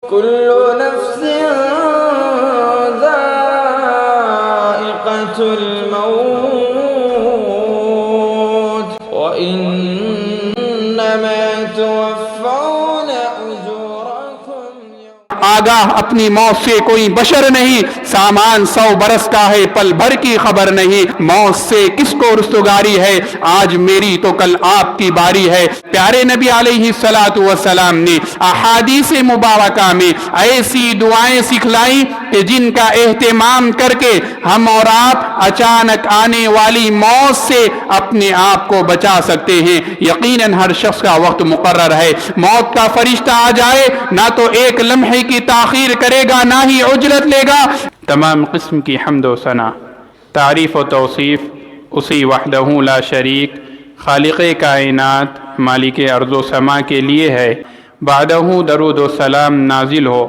كل نفس ذائقة الموت وإنما توفون أجوركم آگاہ اپنی موت سے کوئی بشر نہیں، سامان 100 برس کا ہے پل بھر کی خبر نہیں، موت سے کس کو رستگاری ہے، آج میری تو کل آپ کی باری ہے۔ پیارے نبی علیہ السلام نے احادیث مبارکہ میں ایسی دعائیں سکھلائیں کہ جن کا اہتمام کر کے ہم اور آپ اچانک آنے والی موت سے اپنے آپ کو بچا سکتے ہیں۔ یقیناً ہر شخص کا وقت مقرر ہے، موت کا فرشتہ آ جائے نہ تو ایک لمحے کی تاخیر کرے گا نہ ہی عجلت لے گا۔ تمام قسم کی حمد و ثنا، تعریف و توصیف اسی وحدہ لا شریک خالق کائنات مالک ارض و سما کے لیے ہے۔ بعدہ درود و سلام نازل ہو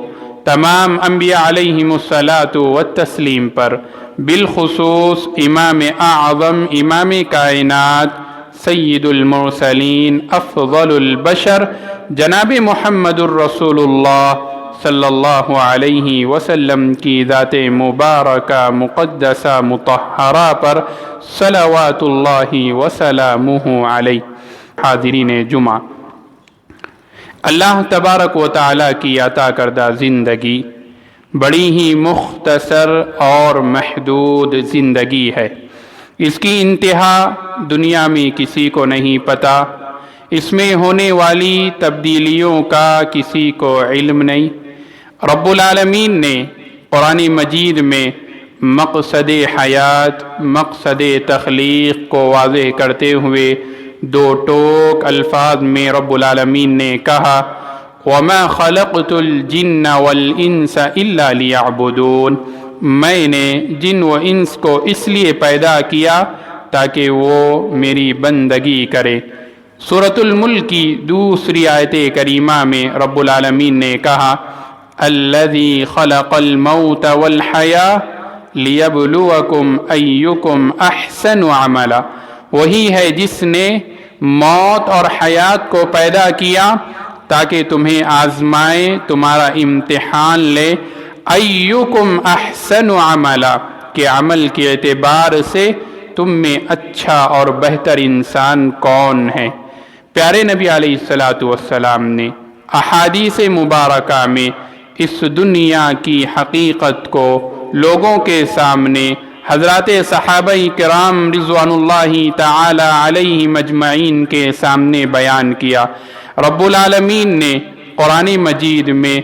تمام انبیاء علیہم الصلاۃ والتسلیم پر، بالخصوص امام اعظم امام کائنات سید المرسلین افضل البشر جناب محمد الرسول اللہ صلی اللہ علیہ وسلم کی ذات مبارکہ مقدسہ مطہرہ پر صلوات اللہ وسلامہ علیہ۔ حاضرین جمعہ، اللہ تبارک و تعالیٰ کی عطا کردہ زندگی بڑی ہی مختصر اور محدود زندگی ہے۔ اس کی انتہا دنیا میں کسی کو نہیں پتہ، اس میں ہونے والی تبدیلیوں کا کسی کو علم نہیں۔ رب العالمین نے قرآن مجید میں مقصد حیات، مقصد تخلیق کو واضح کرتے ہوئے 2 ٹوک الفاظ میں رب العالمین نے کہا وَمَا خَلَقْتُ الْجِنَّ وَالْإِنسَ إِلَّا لِيَعْبُدُونَ، میں نے جن و انس کو اس لیے پیدا کیا تاکہ وہ میری بندگی کرے۔ سورۃ الملک کی دوسری آیت کریمہ میں رب العالمین نے کہا الذی خلق الموت والحیاة لیبلوکم ایکم احسن عملا، وہی ہے جس نے موت اور حیات کو پیدا کیا تاکہ تمہیں آزمائے، تمہارا امتحان لے، ایکم احسن عملا، کہ عمل کے اعتبار سے تم میں اچھا اور بہتر انسان کون ہے۔ پیارے نبی علیہ السلام نے احادیث مبارکہ میں اس دنیا کی حقیقت کو لوگوں کے سامنے حضرات صحابہ کرام رضوان اللہ تعالی علیہم اجمعین کے سامنے بیان کیا۔ رب العالمین نے قرآن مجید میں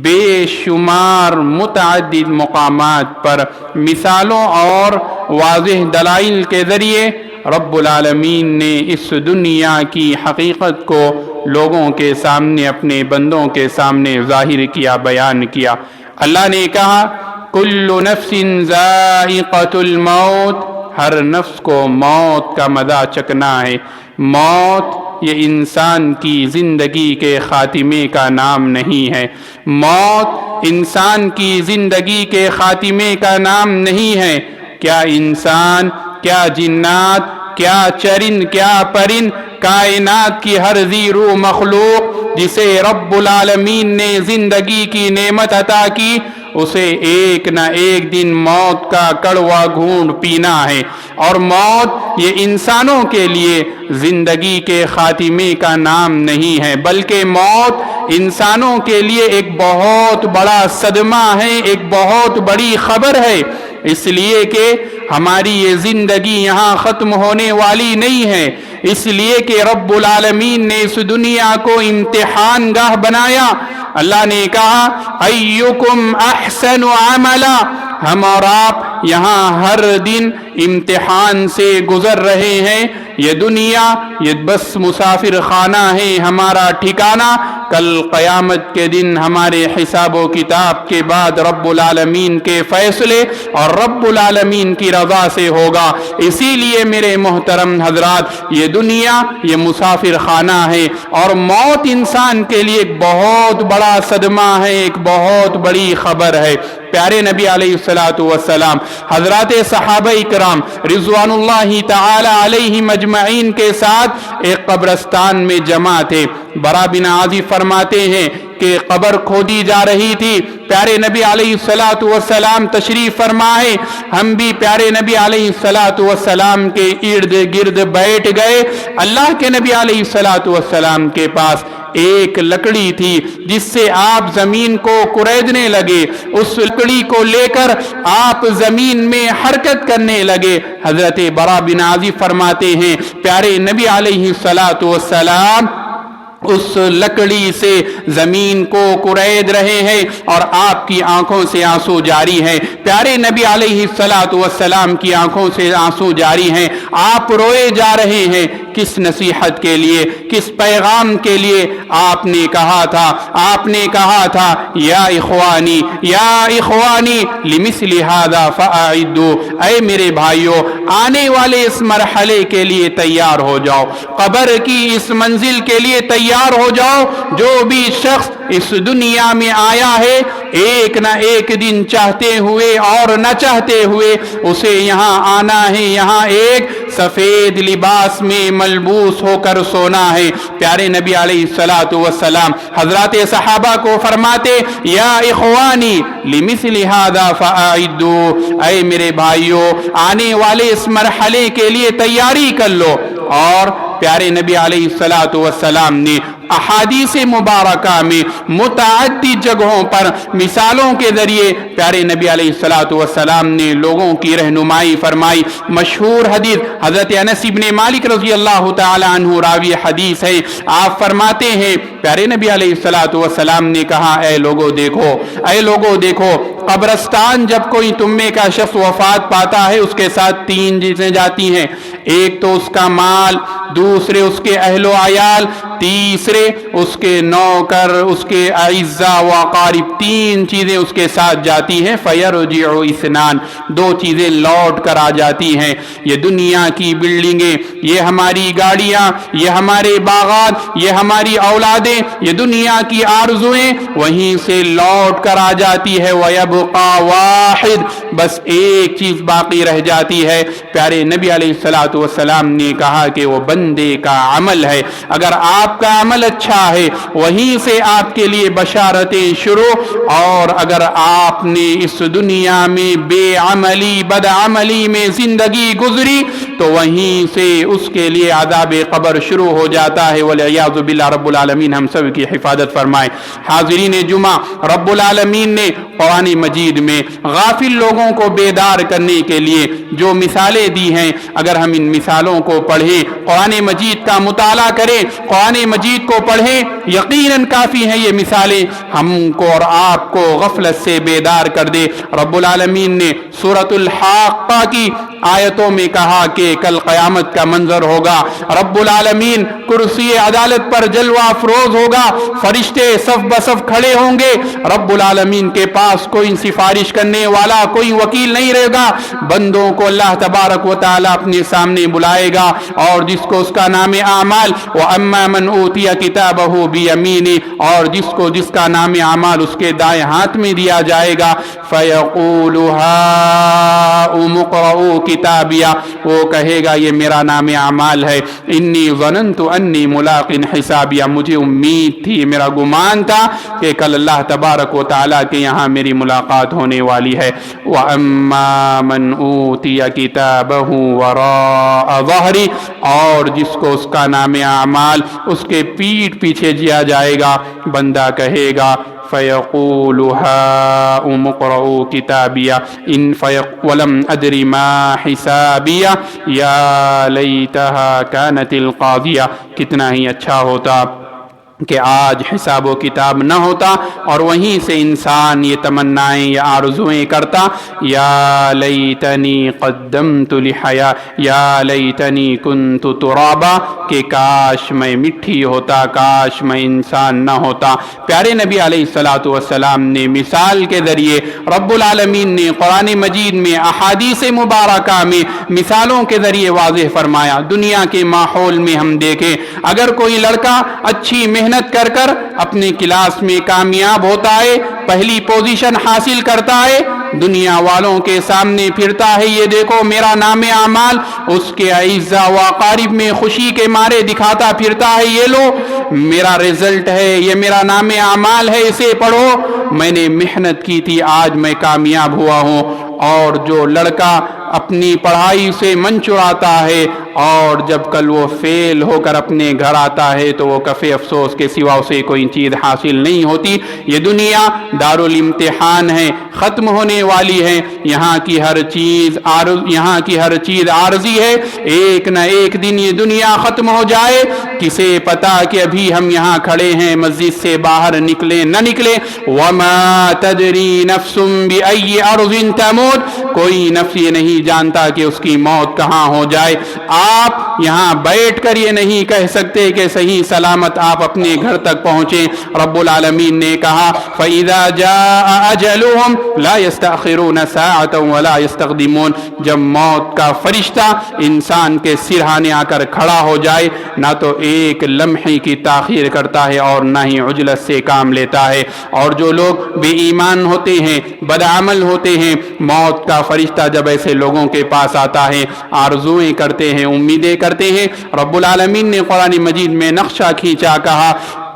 بے شمار متعدد مقامات پر مثالوں اور واضح دلائل کے ذریعے رب العالمین نے اس دنیا کی حقیقت کو لوگوں کے سامنے، اپنے بندوں کے سامنے ظاہر کیا، بیان کیا۔ اللہ نے کہا کل نفس ذائقۃ الموت، ہر نفس کو موت کا مزہ چکھنا ہے۔ موت یہ انسان کی زندگی کے خاتمے کا نام نہیں ہے، موت انسان کی زندگی کے خاتمے کا نام نہیں ہے۔ کیا انسان، کیا جنات، کیا چرند، کیا پرند، کائنات کی ہر ذی روح مخلوق جسے رب العالمین نے زندگی کی نعمت عطا کی، اسے ایک نہ ایک دن موت کا کڑوا گھونٹ پینا ہے، اور موت یہ انسانوں کے لیے زندگی کے خاتمے کا نام نہیں ہے، بلکہ موت انسانوں کے لیے ایک بہت بڑا صدمہ ہے، ایک بہت بڑی خبر ہے، اس لیے کہ ہماری یہ زندگی یہاں ختم ہونے والی نہیں ہے، اس لیے کہ رب العالمین نے اس دنیا کو امتحان گاہ بنایا۔ اللہ نے کہا ایکم احسن عملا، ہم اور آپ یہاں ہر دن امتحان سے گزر رہے ہیں۔ یہ دنیا یہ بس مسافر خانہ ہے، ہمارا ٹھکانہ کل قیامت کے دن ہمارے حساب و کتاب کے بعد رب العالمین کے فیصلے اور رب العالمین کی رضا سے ہوگا۔ اسی لیے میرے محترم حضرات، یہ دنیا یہ مسافر خانہ ہے، اور موت انسان کے لیے ایک بہت بڑا صدمہ ہے، ایک بہت بڑی خبر ہے۔ پیارے نبی علیہ السلام حضرات صحابہ کرام رضوان اللہ تعالی علیہم اجمعین کے ساتھ ایک قبرستان میں جمع تھے۔ برا بن عازب فرماتے ہیں کہ قبر کھودی جا رہی تھی، پیارے نبی علیہ الصلوۃ والسلام تشریف فرمائے، ہم بھی پیارے نبی علیہ الصلوۃ والسلام کے ارد گرد بیٹھ گئے۔ اللہ کے نبی علیہ الصلوۃ والسلام کے پاس ایک لکڑی تھی جس سے آپ زمین کو کریدنے لگے، اس لکڑی کو لے کر آپ زمین میں حرکت کرنے لگے۔ حضرت برا بن عازب فرماتے ہیں پیارے نبی علیہ الصلوۃ والسلام اس لکڑی سے زمین کو کرید رہے ہیں اور آپ کی آنکھوں سے آنسو جاری ہیں، پیارے نبی علیہ الصلوۃ والسلام کی آنکھوں سے آنسو جاری ہیں، آپ روئے جا رہے ہیں۔ کس نصیحت کے لیے، کس پیغام کے لیے؟ آپ نے کہا تھا یا اخوانی لمثل هذا فاعدوا، اے میرے بھائیوں آنے والے اس مرحلے کے لیے تیار ہو جاؤ، قبر کی اس منزل کے لیے تیار ہو جاؤ۔ جو بھی شخص اس دنیا میں آیا ہے ایک نہ ایک دن چاہتے ہوئے اور نہ چاہتے ہوئے اسے یہاں آنا ہے، یہاں ایک سفید لباس میں ملبوس ہو کر سونا ہے۔ پیارے نبی علیہ الصلوۃ والسلام حضرات صحابہ کو فرماتے یا اخوانی لمثل هذا فاعدوا، اے میرے بھائیوں آنے والے اس مرحلے کے لیے تیاری کر لو۔ اور پیارے نبی علیہ الصلوۃ والسلام نے احادیث مبارکہ میں متعدد جگہوں پر مثالوں کے ذریعے پیارے نبی علیہ الصلوۃ والسلام نے لوگوں کی رہنمائی فرمائی۔ مشہور حدیث حضرت انس بن مالک رضی اللہ تعالی عنہ راوی حدیث ہے، آپ فرماتے ہیں پیارے نبی علیہ الصلوۃ والسلام نے کہا اے لوگو دیکھو قبرستان جب کوئی تم میں کا شخص وفات پاتا ہے اس کے ساتھ تین چیزیں جاتی ہیں، ایک تو اس کا مال، دوسرے اس کے اہل و عیال، تیسرے اس کے نوکر، اس کے اعزاء و اقارب، تین چیزیں اس کے ساتھ جاتی ہیں۔ فیرجع اثنان، دو چیزیں لوٹ کر آ جاتی ہیں۔ یہ دنیا کی بلڈنگیں، یہ ہماری گاڑیاں، یہ ہمارے باغات، یہ ہماری اولادیں، یہ دنیا کی آرزویں وہیں سے لوٹ کر آ جاتی ہے۔ وَيَبْقَى وَاحِدٌ، بس ایک چیز باقی رہ جاتی ہے۔ پیارے نبی علیہ الصلوۃ والسلام نے کہا کہ وہ بندے کا عمل ہے۔ اگر آپ کا عمل اچھا ہے وہیں سے آپ کے لیے بشارتیں شروع، اور اگر آپ نے اس دنیا میں بے عملی بدعملی میں زندگی گزری تو وہیں سے اس کے لیے عذاب قبر شروع ہو جاتا ہے۔ والعیاذ باللہ، رب العالمین ہم سب کی حفاظت فرمائے۔ حاضرین جمعہ، رب العالمین نے قرآن مجید میں غافل لوگوں کو بیدار کرنے کے لیے جو مثالیں دی ہیں، اگر ہم ان مثالوں کو پڑھیں، قرآن مجید کا مطالعہ کریں، قرآن مجید کو پڑھیں، یقیناً کافی ہیں یہ مثالیں ہم کو اور آپ کو غفلت سے بیدار کر دے۔ رب العالمین نے سورۃ الحاقہ کی آیتوں میں کہا کہ کل قیامت کا منظر ہوگا، رب العالمین کرسی عدالت پر جلوہ افروز ہوگا، فرشتے صف بصف کھڑے ہوں گے، رب العالمین کے پاس کوئی سفارش کرنے والا، کوئی وکیل نہیں رہے گا، بندوں کو اللہ تبارک و تعالی اپنے سامنے بلائے گا، اور جس کو اس کا نام اعمال وَأَمَّا مَنْ أُوتِيَ كِتَابَهُ بِيَمِينِهِ، اور جس کا نام اعمال اس کے دائیں ہاتھ میں دیا جائے گا، فَيَقُولُ هَاؤُمُ اقْرَءُوا کتابیہ، وہ کہے گا یہ میرا نام اعمال ہے، انی ظننت انی ملاق حسابیہ، مجھے امید تھی، میرا گمان تھا کہ کل اللہ تبارک و تعالیٰ کے یہاں میری ملاقات ہونے والی ہے۔ وَأَمَّا مَنْ أُوتِيَ كِتَابَهُ وَرَاءَ ظَهْرِهِ، اور جس کو اس کا نام اعمال اس کے پیٹھ پیچھے دیا جائے گا، بندہ کہے گا فَيَقُولُ هَاؤُمُ اقْرَءُوا كِتَابِيَهْ وَلَمْ أَدْرِ مَا حِسَابِيَهْ يَا لَيْتَهَا كَانَتِ الْقَاضِيَةَ، کتنا ہی اچھا ہوتا کہ آج حساب و کتاب نہ ہوتا، اور وہیں سے انسان یہ تمنائیں یا آرزویں کرتا، یا لیتنی قدمت لحیا یا لیتنی کنت ترابا، کہ کاش میں مٹی ہوتا، کاش میں انسان نہ ہوتا۔ پیارے نبی علیہ الصلوۃ والسلام نے مثال کے ذریعے، رب العالمین نے قرآن مجید میں احادیث مبارکہ میں مثالوں کے ذریعے واضح فرمایا۔ دنیا کے ماحول میں ہم دیکھیں، اگر کوئی لڑکا اچھی محنت محنت کر کر اپنے کلاس میں کامیاب ہوتا ہے، پہلی پوزیشن حاصل کرتا ہے، دنیا والوں کے سامنے پھرتا ہے، یہ دیکھو میرا نام اعمال، اس کے اعزاء و اقارب میں خوشی کے مارے دکھاتا پھرتا ہے، یہ لو میرا رزلٹ ہے، یہ میرا نام اعمال ہے، اسے پڑھو، میں نے محنت کی تھی، آج میں کامیاب ہوا ہوں۔ اور جو لڑکا اپنی پڑھائی سے من چڑاتا ہے اور جب کل وہ فیل ہو کر اپنے گھر آتا ہے تو وہ کفِ افسوس کے سوا اسے کوئی چیز حاصل نہیں ہوتی۔ یہ دنیا دارالامتحان ہے، ختم ہونے والی ہے، یہاں کی ہر چیز عارضی ہے، ایک نہ ایک دن یہ دنیا ختم ہو جائے، کسے پتا کہ ابھی ہم یہاں کھڑے ہیں، مسجد سے باہر نکلیں نہ نکلیں۔ وَمَا تَدْرِي نَفْسٌ بِأَيِّ أَرْضٍ تَمُوتُ، کوئی نفس یہ نہیں جانتا کہ اس کی موت کہاں ہو جائے۔ آپ یہاں بیٹھ کر یہ نہیں کہہ سکتے کہ صحیح سلامت آپ اپنے گھر تک پہنچیں۔ رب العالمین نے کہا فَإِذَا جَاءَ أَجَلُهُمْ لَا يَسْتَأْخِرُونَ سَاعَةً وَلَا يَسْتَقْدِمُونَ، جب موت کا فرشتہ انسان کے سرہانے آ کر کھڑا ہو جائے، نہ تو ایک لمحے کی تاخیر کرتا ہے اور نہ ہی عجلت سے کام لیتا ہے۔ اور جو لوگ بے ایمان ہوتے ہیں، بدعمل ہوتے ہیں، موت کا فرشتہ جب ایسے لوگوں کے پاس آتا ہے، آرزویں کرتے ہیں، امیدیں کرتے ہیں، رب العالمین نے قرآن مجید میں نقشہ کھینچا، کہا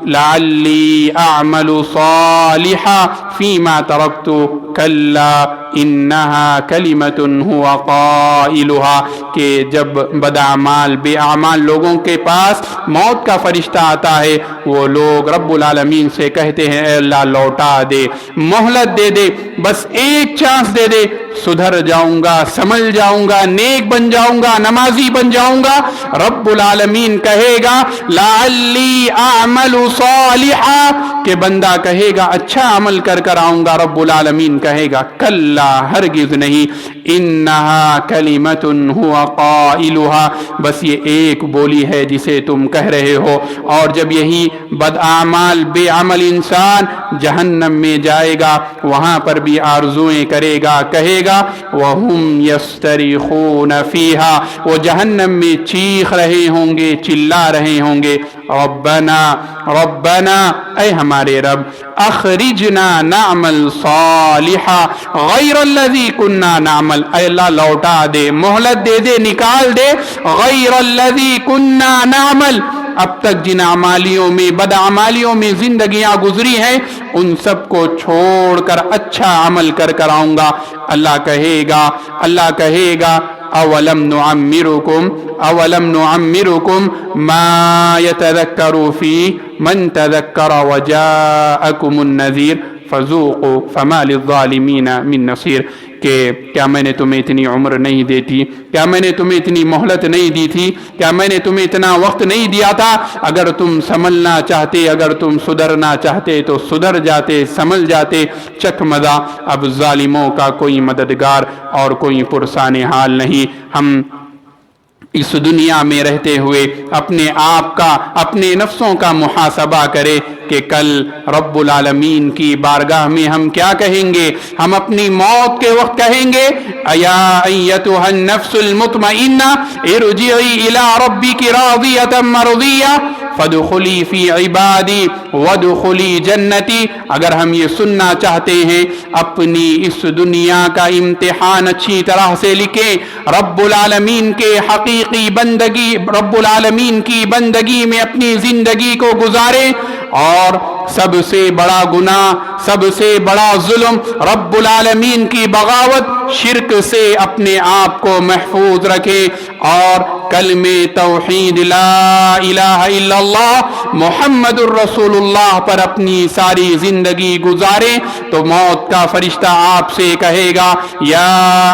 لعلی اعمل صالحا فیما ترکت کلا انہا کلمۃ هو قائلها، کہ جب بداعمال بے اعمال لوگوں کے پاس موت کا فرشتہ آتا ہے، وہ لوگ رب العالمین سے کہتے ہیں اے اللہ لوٹا دے، مہلت دے دے، بس ایک چانس دے دے، سدھر جاؤں گا، سمجھ جاؤں گا، نیک بن جاؤں گا، نمازی بن جاؤں گا۔ رب العالمین کہے گا لعلی اعمل صالحا، کہ بندہ کہے گا اچھا عمل کر کر آؤں گا، رب العالمین کہے گا کلا، ہرگز نہیں، انہا کلمۃ هو قائلها، بس یہ ایک بولی ہے جسے تم کہہ رہے ہو۔ اور جب یہی بدعمال بے عمل انسان جہنم میں جائے گا، وہاں پر بھی آرزویں کرے گا، کہے گا وَهُمْ يَسْتَرِخُونَ فِيهَا، وہ جہنم میں چیخ رہے ہوں گے، چلا رہے ہوں گے، ربنا ربنا، اے ہمارے رب، اخرجنا نعمل صالحا غیر الذی کننا نعمل، اے اللہ لوٹا دے، مہلت دے دے، نکال دے، غیر الذی کننا نعمل، اب تک جن اعمالیوں میں بدعمالیوں میں زندگیاں گزری ہیں ان سب کو چھوڑ کر اچھا عمل کر کر آؤں گا۔ اللہ کہے گا اولم نعمرکم ما يتذکر فی من تذکر وجاءکم النذیر فذوقوا فما للظالمین من نصیر، کہ کیا میں نے تمہیں اتنی عمر نہیں دیتی، کیا میں نے تمہیں اتنی مہلت نہیں دی تھی، کیا میں نے تمہیں اتنا وقت نہیں دیا تھا؟ اگر تم سنبھلنا چاہتے، اگر تم سدھرنا چاہتے تو سدھر جاتے، سنبھل جاتے، چکھ مزہ۔ اب ظالموں کا کوئی مددگار اور کوئی پرسان حال نہیں۔ ہم اس دنیا میں رہتے ہوئے اپنے آپ کا، اپنے نفسوں کا محاسبہ کرے کہ کل رب العالمین کی بارگاہ میں ہم کیا کہیں گے۔ ہم اپنی موت کے وقت کہیں گے ایا ایتھا النفس المطمئنہ ارجعی الی ربک راضیۃ مرضیہ فادخلی فی عبادی وادخلی جنتی۔ اگر ہم یہ سننا چاہتے ہیں، اپنی اس دنیا کا امتحان اچھی طرح سے لکھیں، رب العالمین کے حقیقی بندگی، رب العالمین کی بندگی میں اپنی زندگی کو گزاریں، اور سب سے بڑا گناہ، سب سے بڑا ظلم، رب العالمین کی بغاوت، شرک سے اپنے آپ کو محفوظ رکھیں، اور کلمہ توحید لا الہ الا اللہ محمد الرسول اللہ پر اپنی ساری زندگی گزاریں، تو موت کا فرشتہ آپ سے کہے گا یا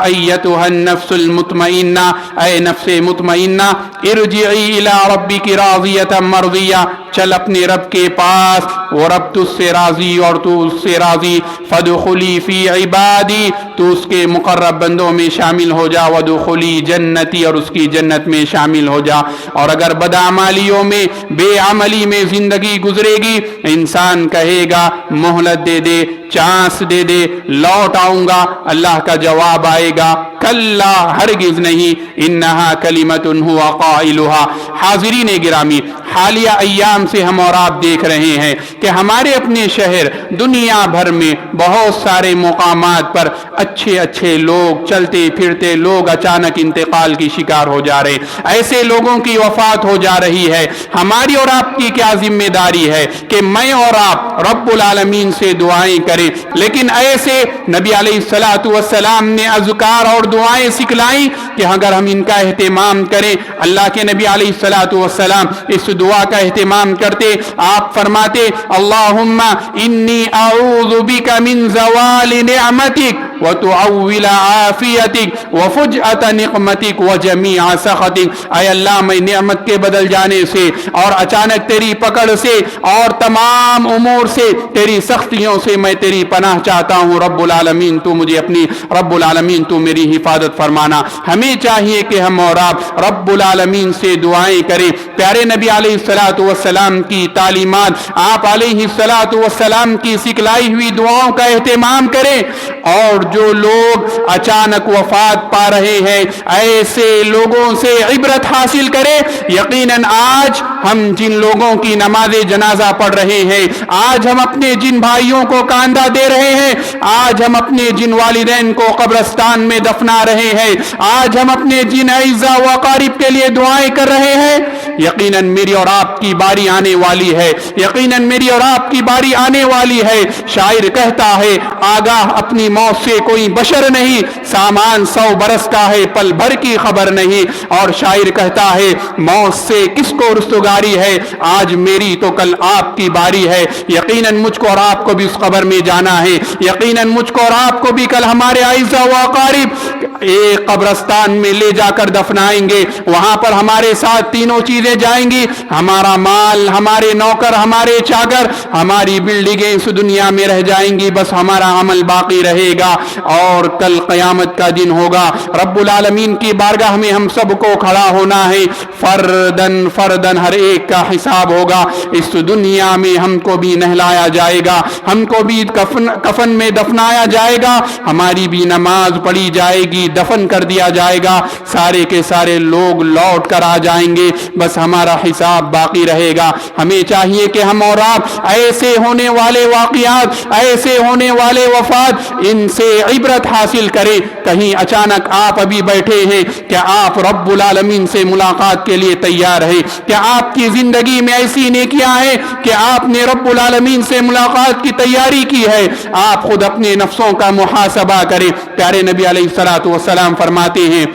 ایتھا النفس المطمئنہ، اے نفس مطمئنہ، ارجعی الی ربک راضیۃ مرضیہ، چل اپنے رب کے پاس، وہ رب تجھ سے راضی اور تو اس سے راضی، فادخلی فی عبادی، تو اس کے مقرب بندوں میں شامل ہو جا، وادخلی جنتی، اور اس کی جنت میں شامل ہو جا۔ اور اگر بدعمالیوں میں، بے عملی میں زندگی گزرے گی، انسان کہے گا مہلت دے دے، چانس دے دے، لوٹ آؤں گا، اللہ کا جواب آئے گا کلا ہرگز نہیں، انہا کلمۃ ہوا قائلھا۔ حاضرین گرامی، حالیہ ایام سے ہم اور آپ دیکھ رہے ہیں کہ ہمارے اپنے شہر دنیا بھر میں بہت سارے مقامات پر اچھے اچھے لوگ، چلتے پھرتے لوگ اچانک انتقال کی شکار ہو جا رہے ہیں، ایسے لوگوں کی وفات ہو جا رہی ہے۔ ہماری اور آپ کی کیا ذمہ داری ہے کہ میں اور آپ رب العالمین سے دعائیں کریں، لیکن ایسے نبی علیہ الصلوۃ والسلام نے اذکار اور دعائیں سکھلائیں کہ اگر ہم ان کا اہتمام کریں، اللہ کے نبی علیہ الصلوۃ والسلام اس دعا کا اہتمام کرتے۔ آپ فرماتے اللہم انی اعوذ بک من زوال نعمتک وتعول عافیتک وفجأۃ نقمتک وجمیع سخطک۔ اے اللہ، میں نعمت کے بدل جانے سے اور اچانک تیری پکڑ سے اور تمام امور سے، تیری سختیوں سے میں تیری پناہ چاہتا ہوں۔ رب العالمین تو مجھے اپنی، رب العالمین تو میری حفاظت فرمانا۔ ہمیں چاہیے کہ ہم اور آپ رب العالمین سے دعائیں کریں۔ پیارے نبی علیہ الصلوۃ والسلام کی تعلیمات، آپ علیہ الصلوۃ والسلام کی سکھلائی ہوئی دعاؤں کا اہتمام کریں، اور جو لوگ اچانک وفات پا رہے ہیں ایسے لوگوں سے عبرت حاصل کریں۔ یقیناً آج ہم جن لوگوں کی نماز جنازہ پڑھ رہے ہیں، آج ہم اپنے جن بھائیوں کو کاندھا دے رہے ہیں، آج ہم اپنے جن والدین کو قبرستان میں دفنا رہے ہیں، آج ہم اپنے جن اعزاء و اقارب کے لیے دعائیں کر رہے ہیں، یقیناً میری اور آپ کی باری آنے والی ہے، یقیناً میری اور آپ کی باری آنے والی ہے۔ شاعر کہتا ہے آگاہ اپنی موت سے کوئی بشر نہیں، سامان 100 برس کا ہے پل بھر کی خبر نہیں۔ اور شاعر کہتا ہے موت سے کس کو رستگاری ہے، آج میری تو کل آپ کی باری ہے۔ یقیناً مجھ کو اور آپ کو بھی اس قبر میں جانا ہے، یقیناً مجھ کو اور آپ کو بھی کل ہمارے اعزاء و اقارب ایک قبرستان میں لے جا کر دفنائیں گے۔ وہاں پر ہمارے ساتھ تینوں چیزیں جائیں گی، ہمارا مال، ہمارے نوکر، ہمارے چاکر، ہماری بلڈنگیں اس دنیا میں رہ جائیں گی، بس ہمارا عمل باقی رہے گا۔ اور کل قیامت کا دن ہوگا، رب العالمین کی بارگاہ میں ہم سب کو کھڑا ہونا ہے، فردن فردن ہر ایک کا حساب ہوگا۔ اس دنیا میں ہم کو بھی نہلایا جائے گا، ہم کو بھی کفن میں دفنایا جائے گا، ہماری بھی نماز پڑھی جائے گی، دفن کر دیا جائے گا، سارے کے سارے لوگ لوٹ کر آ جائیں گے، بس ہمارا حساب باقی رہے گا۔ ہمیں چاہیے کہ ہم اور آپ ایسے ہونے والے واقعات، ایسے ہونے والے وفات، ان سے عبرت حاصل کریں۔ کہیں اچانک آپ ابھی بیٹھے ہیں، کیا آپ رب العالمین سے ملاقات کے لیے تیار ہیں؟ کیا آپ کی زندگی میں ایسی نیکیاں ہیں کہ آپ نے رب العالمین سے ملاقات کی تیاری کی ہے؟ آپ خود اپنے نفسوں کا محاسبہ کریں۔ پیارے نبی علیہ الصلوۃ والسلام فرماتے ہیں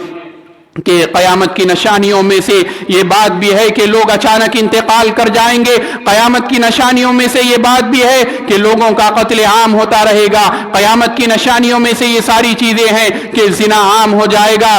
کہ قیامت کی نشانیوں میں سے یہ بات بھی ہے کہ لوگ اچانک انتقال کر جائیں گے۔ قیامت کی نشانیوں میں سے یہ بات بھی ہے کہ لوگوں کا قتل عام ہوتا رہے گا۔ قیامت کی نشانیوں میں سے یہ ساری چیزیں ہیں کہ زنا عام ہو جائے گا،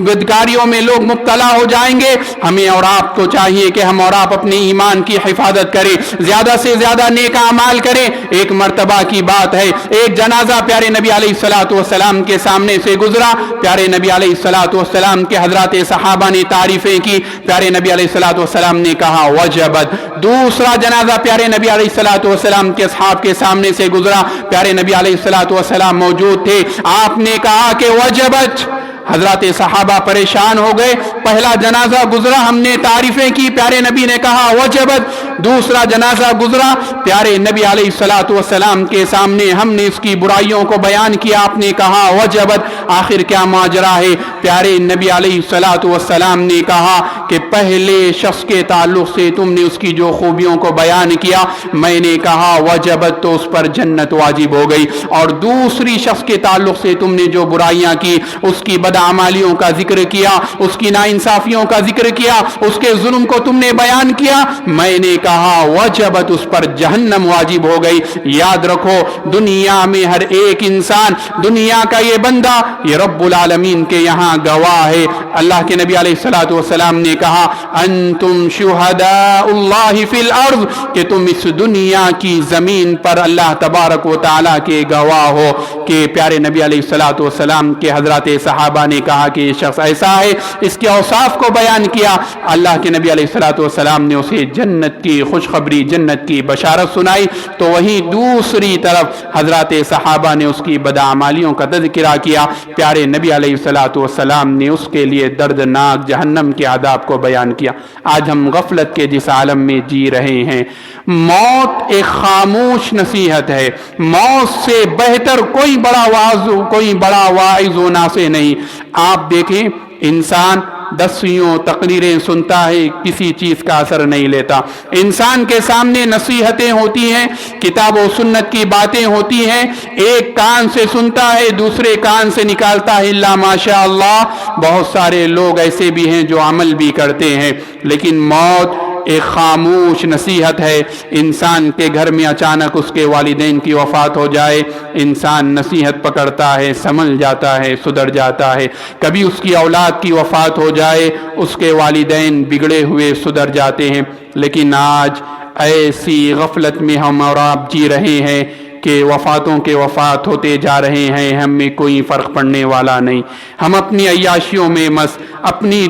بدکاریوں میں لوگ مبتلا ہو جائیں گے۔ ہمیں اور آپ کو چاہیے کہ ہم اور آپ اپنے ایمان کی حفاظت کریں، زیادہ سے زیادہ نیک اعمال کریں۔ ایک مرتبہ کی بات ہے، ایک جنازہ پیارے نبی علیہ الصلوۃ والسلام کے سامنے سے گزرا۔ پیارے نبی علیہ الصلوۃ والسلام کہ حضرات صحابہ نے تعریفیں کی۔ پیارے نبی علیہ الصلوۃ والسلام نے کہا وجبت۔ دوسرا جنازہ پیارے نبی علیہ الصلوۃ والسلام کے اصحاب کے سامنے سے گزرا، پیارے نبی علیہ الصلوۃ والسلام موجود تھے۔ آپ نے کہا کہ وجبت۔ حضرات صحابہ پریشان ہو گئے، پہلا جنازہ گزرا، ہم نے تعریفیں کی، پیارے نبی نے کہا وجبت۔ دوسرا جنازہ گزرا، پیارے نبی علیہ الصلوۃ والسلام کے سامنے ہم نے اس کی برائیوں کو بیان کیا، آپ نے کہا وجبت۔ آخر کیا ماجرا ہے؟ پیارے نبی علیہ الصلوۃ والسلام نے کہا کہ پہلے شخص کے تعلق سے تم نے اس کی جو خوبیوں کو بیان کیا، میں نے کہا وجبت، تو اس پر جنت واجب ہو گئی، اور دوسری شخص کے تعلق سے تم نے جو برائیاں کی، اس کی بدعمالیوں کا ذکر کیا، اس کی ناانصافیوں کا ذکر کیا، اس کے ظلم کو تم نے بیان کیا، میں نے کہا وجبت، اس پر جہنم واجب ہو گئی۔ یاد رکھو دنیا میں ہر ایک انسان، دنیا کا یہ بندہ، یہ رب العالمین کے یہاں گواہ ہے۔ اللہ کے نبی علیہ الصلوۃ والسلام نے کہا انتم شہداء اللہ فی الارض، کہ تم اس دنیا کی زمین پر اللہ تبارک و تعالیٰ کے گواہ ہو۔ کہ پیارے نبی علیہ الصلوۃ والسلام کے حضرات صحابہ نے کہا کہ یہ شخص ایسا ہے، اس کے اوصاف کو بیان کیا، اللہ کے نبی علیہ الصلوۃ والسلام نے اسے جنت کی کی خوشخبری جنت کی بشارت سنائی، تو وہیں دوسری طرف حضرات صحابہ نے اس کی بدعمالیوں کا تذکرہ کیا، پیارے نبی علیہ الصلوۃ والسلام نے اس کے لیے دردناک جہنم کے عذاب کو بیان کیا۔ آج ہم غفلت کے جس عالم میں جی رہے ہیں، موت ایک خاموش نصیحت ہے، موت سے بہتر کوئی بڑا واعظ و ناصح نہیں۔ آپ دیکھیں، انسان دسیوں تقریریں سنتا ہے، کسی چیز کا اثر نہیں لیتا۔ انسان کے سامنے نصیحتیں ہوتی ہیں، کتاب و سنت کی باتیں ہوتی ہیں، ایک کان سے سنتا ہے، دوسرے کان سے نکالتا ہے، الا ماشاء اللہ بہت سارے لوگ ایسے بھی ہیں جو عمل بھی کرتے ہیں۔ لیکن موت ایک خاموش نصیحت ہے۔ انسان کے گھر میں اچانک اس کے والدین کی وفات ہو جائے، انسان نصیحت پکڑتا ہے، سمجھ جاتا ہے، سدھر جاتا ہے۔ کبھی اس کی اولاد کی وفات ہو جائے، اس کے والدین بگڑے ہوئے سدھر جاتے ہیں۔ لیکن آج ایسی غفلت میں ہم اور آپ جی رہے ہیں کہ وفاتوں کے وفات ہوتے جا رہے ہیں، ہم میں کوئی فرق پڑنے والا نہیں۔ ہم اپنی عیاشیوں میں مست، اپنی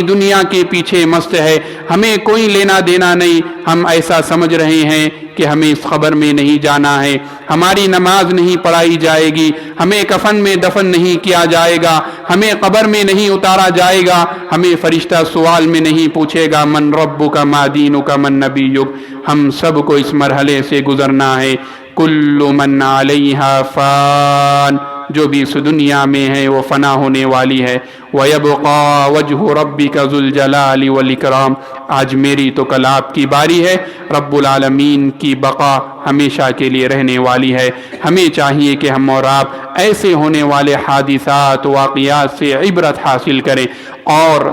دنیا کے پیچھے مست ہے، ہمیں کوئی لینا دینا نہیں۔ ہم ایسا سمجھ رہے ہیں کہ ہمیں اس قبر میں نہیں جانا ہے، ہماری نماز نہیں پڑھائی جائے گی، ہمیں کفن میں دفن نہیں کیا جائے گا، ہمیں قبر میں نہیں اتارا جائے گا، ہمیں فرشتہ سوال میں نہیں پوچھے گا من ربک ما دینک من نبیک۔ ہم سب کو اس مرحلے سے گزرنا ہے۔ کل من علیہا فان، جو بھی اس دنیا میں ہے وہ فنا ہونے والی ہے۔ وَيَبْقَى وَجْهُ رَبِّكَ ذُو الْجَلَالِ وَالْإِكْرَامِ، آج میری تو کل آپ کی باری ہے۔ رب العالمین کی بقا ہمیشہ کے لیے رہنے والی ہے۔ ہمیں چاہیے کہ ہم اور آپ ایسے ہونے والے حادثات واقعات سے عبرت حاصل کریں، اور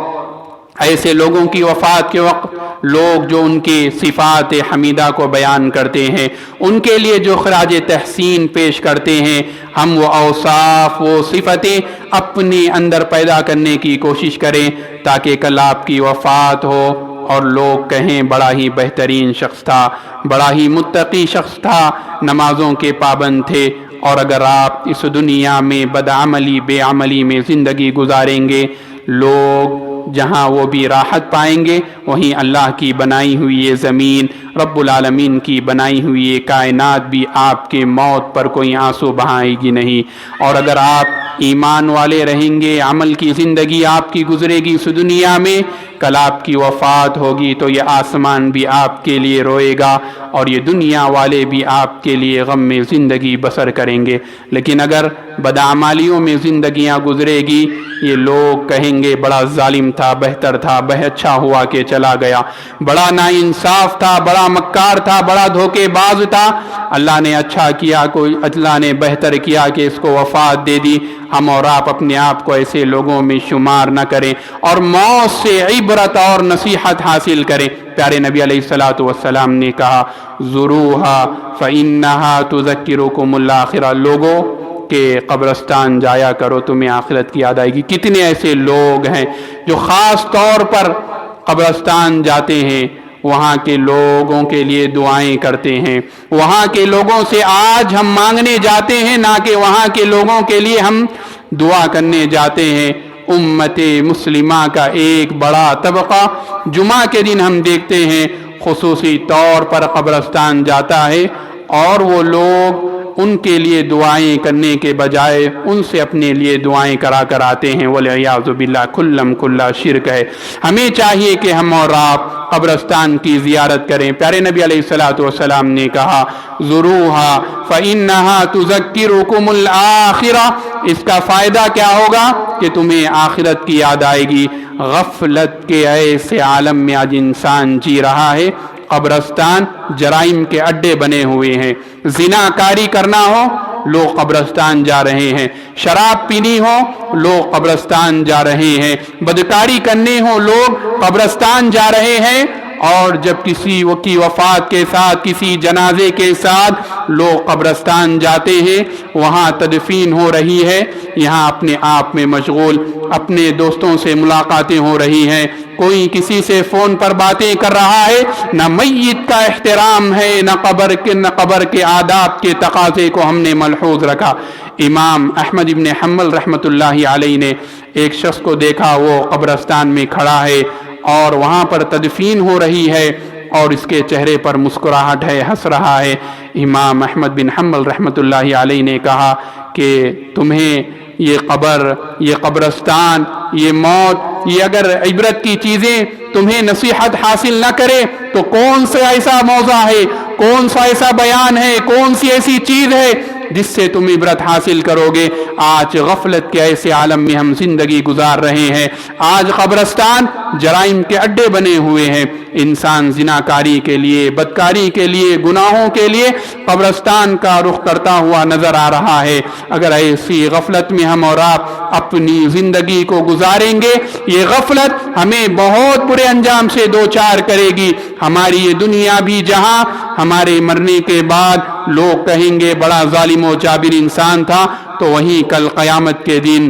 ایسے لوگوں کی وفات کے وقت لوگ جو ان کے صفات حمیدہ کو بیان کرتے ہیں، ان کے لیے جو خراج تحسین پیش کرتے ہیں، ہم وہ اوصاف، وہ صفتیں اپنے اندر پیدا کرنے کی کوشش کریں، تاکہ کل آپ کی وفات ہو اور لوگ کہیں بڑا ہی بہترین شخص تھا، بڑا ہی متقی شخص تھا، نمازوں کے پابند تھے۔ اور اگر آپ اس دنیا میں بدعملی بے عملی میں زندگی گزاریں گے، لوگ جہاں وہ بھی راحت پائیں گے، وہیں اللہ کی بنائی ہوئی یہ زمین، رب العالمین کی بنائی ہوئی یہ کائنات بھی آپ کے موت پر کوئی آنسو بہائے گی نہیں۔ اور اگر آپ ایمان والے رہیں گے، عمل کی زندگی آپ کی گزرے گی اس دنیا میں، کل آپ کی وفات ہوگی تو یہ آسمان بھی آپ کے لیے روئے گا، اور یہ دنیا والے بھی آپ کے لیے غم میں زندگی بسر کریں گے۔ لیکن اگر بدعمالیوں میں زندگیاں گزرے گی، یہ لوگ کہیں گے بڑا ظالم تھا، بہتر تھا، اچھا ہوا کہ چلا گیا، بڑا ناانصاف تھا، بڑا مکار تھا، بڑا دھوکے باز تھا، اللہ نے اچھا کیا، اللہ نے بہتر کیا کہ اس کو وفات دے دی۔ ہم اور آپ اپنے آپ کو ایسے لوگوں میں شمار نہ کریں، اور موت سے عبرت اور نصیحت حاصل کریں۔ پیارے نبی علیہ الصلوۃ والسلام نے کہا زُرُوهَا فَإِنَّهَا تُذَكِّرُكُمُ الْآخِرَةَ، لوگوں کہ قبرستان جایا کرو، تمہیں آخرت کی یاد آئے گی۔ کتنے ایسے لوگ ہیں جو خاص طور پر قبرستان جاتے ہیں، وہاں کے لوگوں کے لیے دعائیں کرتے ہیں، وہاں کے لوگوں سے آج ہم مانگنے جاتے ہیں، نہ کہ وہاں کے لوگوں کے لیے ہم دعا کرنے جاتے ہیں۔ امت مسلمہ کا ایک بڑا طبقہ جمعہ کے دن ہم دیکھتے ہیں خصوصی طور پر قبرستان جاتا ہے، اور وہ لوگ ان کے لیے دعائیں کرنے کے بجائے ان سے اپنے لیے دعائیں کرا کر آتے ہیں، والعیاذ باللہ کھلا شرک ہے۔ ہمیں چاہیے کہ ہم اور آپ قبرستان کی زیارت کریں۔ پیارے نبی علیہ الصلوۃ والسلام نے کہا زُرُوهَا فَإِنَّهَا تُذَكِّرُكُمُ الْآخِرَةَ، اس کا فائدہ کیا ہوگا کہ تمہیں آخرت کی یاد آئے گی۔ غفلت کے ایسے عالم میں آج انسان جی رہا ہے، قبرستان جرائم کے اڈے بنے ہوئے ہیں۔ زنا کاری کرنا ہو، لوگ قبرستان جا رہے ہیں، شراب پینی ہو، لوگ قبرستان جا رہے ہیں، بدکاری کرنے ہو، لوگ قبرستان جا رہے ہیں، اور جب کسی کی وفات کے ساتھ، کسی جنازے کے ساتھ لوگ قبرستان جاتے ہیں، وہاں تدفین ہو رہی ہے، یہاں اپنے آپ میں مشغول، اپنے دوستوں سے ملاقاتیں ہو رہی ہیں، کوئی کسی سے فون پر باتیں کر رہا ہے، نہ میت کا احترام ہے، نہ قبر کے آداب کے تقاضے کو ہم نے ملحوظ رکھا۔ امام احمد ابن حنبل رحمۃ اللہ علیہ نے ایک شخص کو دیکھا، وہ قبرستان میں کھڑا ہے اور وہاں پر تدفین ہو رہی ہے، اور اس کے چہرے پر مسکراہٹ ہے، ہنس رہا ہے۔ امام احمد بن حنبل رحمۃ اللہ علیہ نے کہا کہ تمہیں یہ قبر، یہ قبرستان، یہ موت، یہ اگر عبرت کی چیزیں تمہیں نصیحت حاصل نہ کرے تو کون سا ایسا موضع ہے، کون سا ایسا بیان ہے، کون سی ایسی چیز ہے جس سے تم عبرت حاصل کرو گے؟ آج غفلت کے ایسے عالم میں ہم زندگی گزار رہے ہیں۔ آج قبرستان جرائم کے اڈے بنے ہوئے ہیں۔ انسان زناکاری کے لیے، بدکاری کے لیے، گناہوں کے لیے قبرستان کا رخ کرتا ہوا نظر آ رہا ہے۔ اگر ایسی غفلت میں ہم اور آپ اپنی زندگی کو گزاریں گے، یہ غفلت ہمیں بہت برے انجام سے دوچار کرے گی۔ ہماری یہ دنیا بھی جہاں ہمارے مرنے کے بعد لوگ کہیں گے بڑا ظالم و جابر انسان تھا، تو وہیں کل قیامت کے دن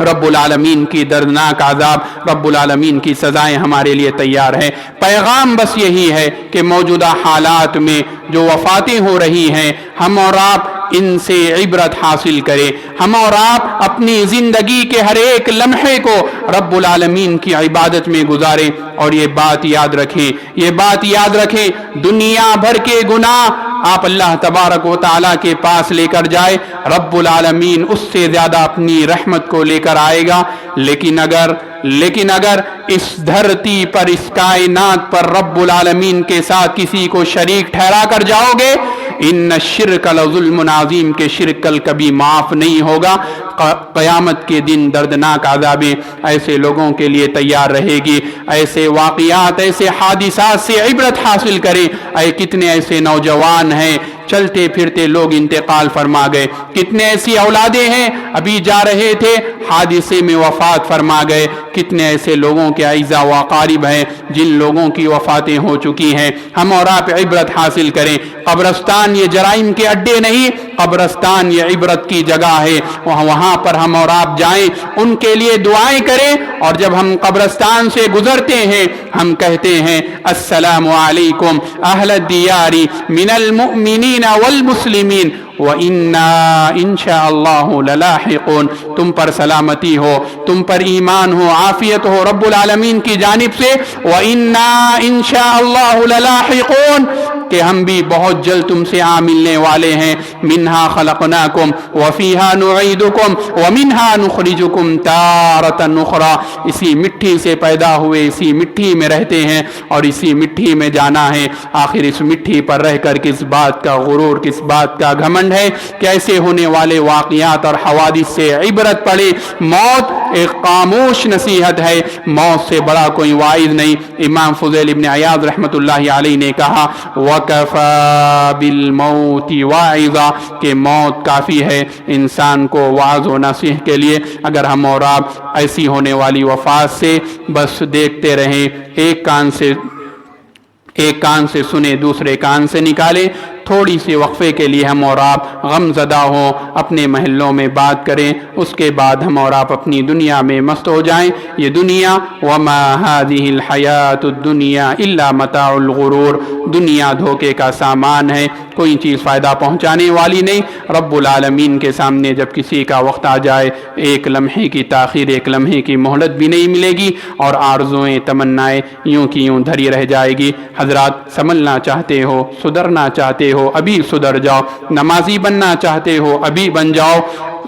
رب العالمین کی دردناک عذاب، رب العالمین کی سزائیں ہمارے لیے تیار ہیں۔ پیغام بس یہی ہے کہ موجودہ حالات میں جو وفاتیں ہو رہی ہیں، ہم اور آپ ان سے عبرت حاصل کریں۔ ہم اور آپ اپنی زندگی کے ہر ایک لمحے کو رب العالمین کی عبادت میں گزاریں، اور یہ بات یاد رکھیں، یہ بات یاد رکھیں، دنیا بھر کے گناہ آپ اللہ تبارک و تعالیٰ کے پاس لے کر جائے، رب العالمین اس سے زیادہ اپنی رحمت کو لے کر آئے گا۔ لیکن اگر اس دھرتی پر، اس کائنات پر رب العالمین کے ساتھ کسی کو شریک ٹھہرا کر جاؤ گے، ان الشرک لظلم عظیم، کے شرک کل کبھی معاف نہیں ہوگا۔ قیامت کے دن دردناک عذابیں ایسے لوگوں کے لیے تیار رہے گی۔ ایسے واقعات، ایسے حادثات سے عبرت حاصل کریں۔ کتنے ایسے نوجوان ہیں چلتے پھرتے لوگ انتقال فرما گئے، کتنے ایسی اولادیں ہیں ابھی جا رہے تھے حادثے میں وفات فرما گئے، کتنے ایسے لوگوں کے اعزاء و اقارب ہیں جن لوگوں کی وفاتیں ہو چکی ہیں۔ ہم اور آپ عبرت حاصل کریں۔ قبرستان یہ جرائم کے اڈے نہیں، قبرستان یہ عبرت کی جگہ ہے۔ وہاں پر ہم اور آپ جائیں، ان کے لیے دعائیں کریں، اور جب ہم قبرستان سے گزرتے ہیں ہم کہتے ہیں السلام علیکم اہل الدیار من المؤمنین والمسلمین وَإِنَّا إِن شَاءَ اللَّهُ لَلَاحِقُونَ۔ تم پر سلامتی ہو، تم پر ایمان ہو، عافیت ہو رب العالمین کی جانب سے، وَإِنَّا إِن شَاءَ اللَّهُ لَلَاحِقُونَ، کہ ہم بھی بہت جلد تم سے آ ملنے والے ہیں۔ منہا خلقناکم وفیہا نعیدکم ومنہا نخرجکم تارۃ اخری، اسی مٹی سے پیدا ہوئے، اسی مٹی میں رہتے ہیں اور اسی مٹی میں جانا ہے۔ آخر اس مٹی پر رہ کر کس بات کا غرور، کس بات کا گھمنڈ ہے کہ ایسے ہونے والے واقعات اور حوادث سے عبرت پڑے۔ موت ایک خاموش نصیحت ہے، موت سے بڑا کوئی واعظ نہیں۔ امام فضیل ابن عیاض رحمۃ اللہ علیہ نے کہا وَكَفَى بِالْمَوْتِ وَاعِظًا، کہ موت کافی ہے انسان کو وعظ و نصیحت کے لیے۔ اگر ہم اور آپ ایسی ہونے والی وفات سے بس دیکھتے رہیں، ایک کان سے سنیں دوسرے کان سے نکالیں، تھوڑی سی وقفے کے لیے ہم اور آپ غم زدہ ہوں، اپنے محلوں میں بات کریں، اس کے بعد ہم اور آپ اپنی دنیا میں مست ہو جائیں۔ یہ دنیا وما هذه الحیات الدنیا الا متاع الغرور، دنیا دھوکے کا سامان ہے، کوئی چیز فائدہ پہنچانے والی نہیں۔ رب العالمین کے سامنے جب کسی کا وقت آ جائے، ایک لمحے کی تاخیر، ایک لمحے کی مہلت بھی نہیں ملے گی، اور آرزوئیں تمنائیں یوں کی یوں دھری رہ جائے گی۔ حضرات، سنبھلنا چاہتے ہو، سدھرنا چاہتے ہو، ابھی سدھر جاؤ۔ نمازی بننا چاہتے ہو، ابھی بن جاؤ۔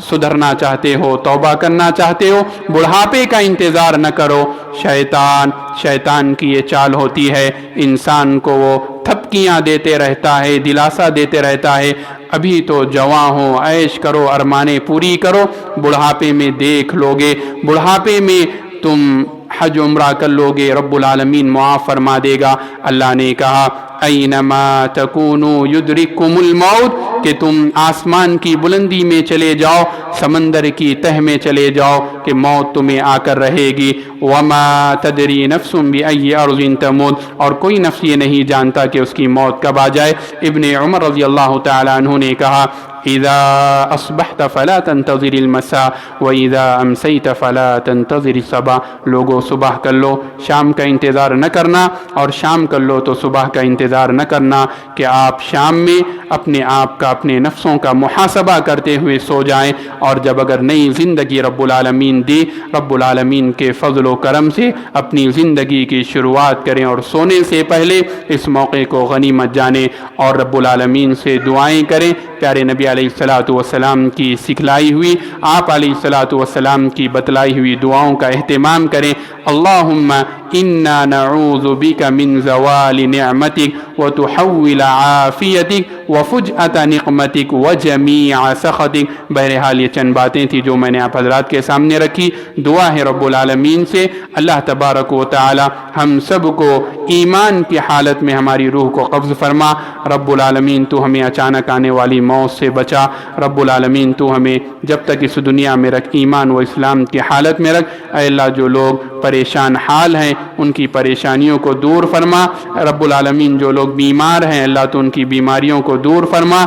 سدھرنا چاہتے ہو، توبہ کرنا چاہتے ہو، بڑھاپے کا انتظار نہ کرو۔ شیطان کی یہ چال ہوتی ہے، انسان کو وہ تھپکیاں دیتے رہتا ہے، دلاسا دیتے رہتا ہے، ابھی تو جوان ہو، عیش کرو، ارمانے پوری کرو، بڑھاپے میں دیکھ لوگے، بڑھاپے میں تم حج عمرہ کر لوگے، رب العالمین معاف فرما دے گا۔ اللہ نے کہا اینما تکونوا یدرککم الموت، کہ تم آسمان کی بلندی میں چلے جاؤ، سمندر کی تہ میں چلے جاؤ، کہ موت تمہیں آ کر رہے گی۔ وما تدری نفس بأی ارض تموت، اور کوئی نفس یہ نہیں جانتا کہ اس کی موت کب آ جائے۔ ابن عمر رضی اللہ تعالی عنہ نے کہا اذا اصبحت فلا تنتظر المساء واذا امسيت فلا تنتظر الصباح، لوگوں صبح کر لو، شام کا انتظار نہ کرنا، اور شام کر لو تو صبح کا انتظار نہ کرنا، کہ آپ شام میں اپنے آپ کا، اپنے نفسوں کا محاسبہ کرتے ہوئے سو جائیں، اور جب اگر نئی زندگی رب العالمین دی، رب العالمین کے فضل و کرم سے اپنی زندگی کی شروعات کریں، اور سونے سے پہلے اس موقع کو غنیمت جانیں اور رب العالمین سے دعائیں کریں، پیارے نبی علیہ الصلاۃ والسلام کی سکھلائی ہوئی، آپ علیہ الصلاۃ والسلام کی بتلائی ہوئی دعاؤں کا اہتمام کریں۔ اللہم انا نعوذ بک من زوال نعمتک وتحول عافیتک وفجأۃ نقمتک وجمیع سخطک۔ بہرحال یہ چند باتیں تھیں جو میں نے آپ حضرات کے سامنے رکھی۔ دعا ہے رب العالمین سے اللہ تبارک و تعالی ہم سب کو ایمان کی حالت میں ہماری روح کو قبض فرما۔ رب العالمین تو ہمیں اچانک آنے والی موت سے بچا۔ رب العالمین تو ہمیں جب تک اس دنیا میں رکھ، ایمان و اسلام کی حالت میں رکھ۔ اے اللہ جو لوگ پریشان حال ہیں ان کی پریشانیوں کو دور فرما۔ رب العالمین جو لوگ بیمار ہیں اللہ تو ان کی بیماریوں کو دور فرما۔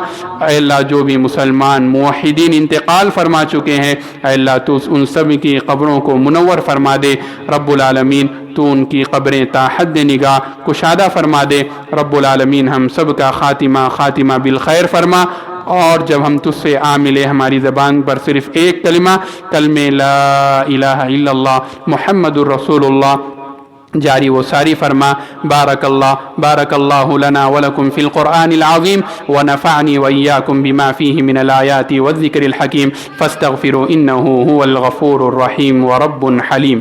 اے اللہ جو بھی مسلمان موحدین انتقال فرما چکے ہیں اے اللہ تو ان سب کی قبروں کو منور فرما دے۔ رب العالمین تو ان کی قبریں تا حد نگاہ کشادہ فرما دے۔ رب العالمین ہم سب کا خاتمہ بالخیر فرما، اور جب ہم تجھ سے ملے ہماری زبان پر صرف ایک کلمہ لا الہ الا اللہ محمد الرسول اللہ جاری و ساری فرما۔ بارک اللہ لنا ولکم فی القرآن العظیم ونفعنی وإیاکم بما فیہ من الآیات والذکر الحکیم فاستغفروا انہ هو الغفور الرحیم ورب حلیم۔